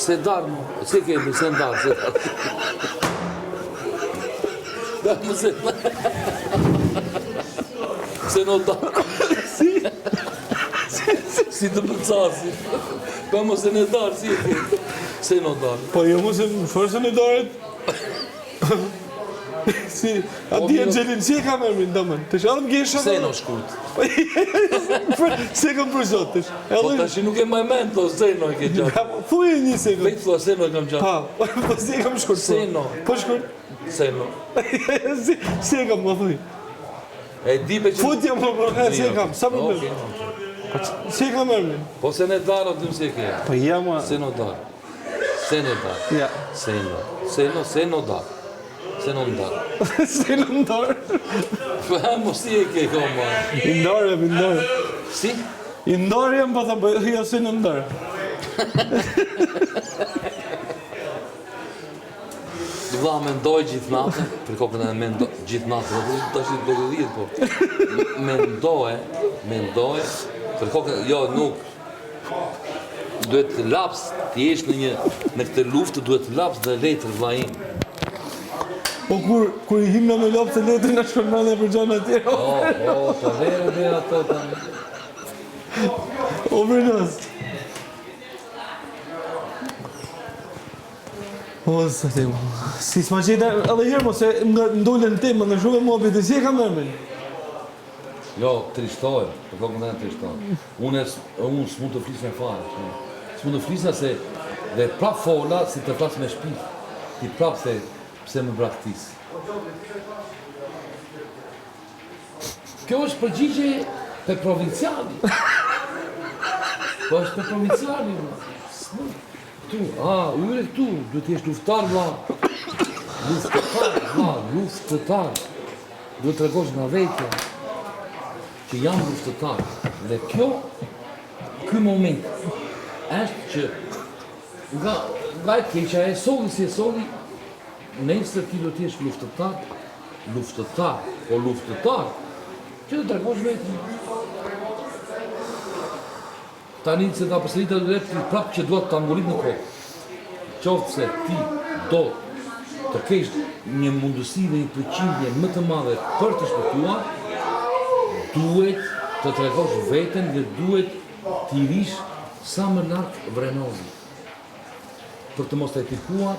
Se darë mu, se kemi, se ndarë, se darë. Darë mu se darë. Se në darë. Si të përcasi. Për mu se në darë, si e kemi. Se në darë. Po jo mu se më shfarë se në darët. Si, ati e gjelin, si e kam emrin, domën? Të shë adhëm gjesha Se në shkurt. Se kam për zotë, Po tash nuk e maj mend, to se në e ke gjatë. Thuj një sekund. Vejtë thua se në e kam gjatë. Pa, po si e kam shkurt. Seno. Po shkurt. Se në. Si e kam, më thuj. E di pe që... Futja më përka, si e kam, sa problem. Si e kam emrin? Po se në darë, atë se e ke. Po ja, ma... Se në darë. Se në darë. Ja. Se në. Se në darë. Se në darë. Se në ndarë. Për mo si e ke koma. I ndarë, i ndarë. Si? I ndarë jam, po thëmë, jo se në ndarë. Vla mendoj gjithë natën, për kokën e mendoj gjithë natën, nuk të ashtë do të dhjetë, po. Mendoj, për kokën, jo, nuk. Duhet laps, ti jesh në këtë luftë, duhet laps dhe letër vlajim. Po kur i himna me lopë të letër në shkërmane për gjanë atjera. Po vere ato të... O vërnës. O, së të mu. Si s'ma qita edhe herë mo, se më ndollën temë, në shumë e mua bëjtë, si e kam mërmin? Jo, trishtojë, për kokën e trishtojë. Unë s'mu të flisë me fare. S'mu të flisë se dhe prap fola si të flasë me shpif. Ti prap se pse më braktisë. Kjo është përgjigje për provinciali. Po është për provinciali. Tu, ure këtu, duhet t'jesh luftar, vla. Luftëtar. Duhet të regosh nga vetja që jam luftëtar. Dhe ky moment, është që nga e keqa e soli si e soli, nesër ti do t'jesh luftëtar, po luftëtar, që të tregosh vetën. Tani se ta përsërit e lepë prapë që duhet të angulit në kohë. Qoftë se ti do të kesh një mundësi dhe një përqindje më të madhe për të shpëtuar, duhet të tregosh vetën dhe duhet t'i rish sa më lartë vrenozit. Për të mos të etikuar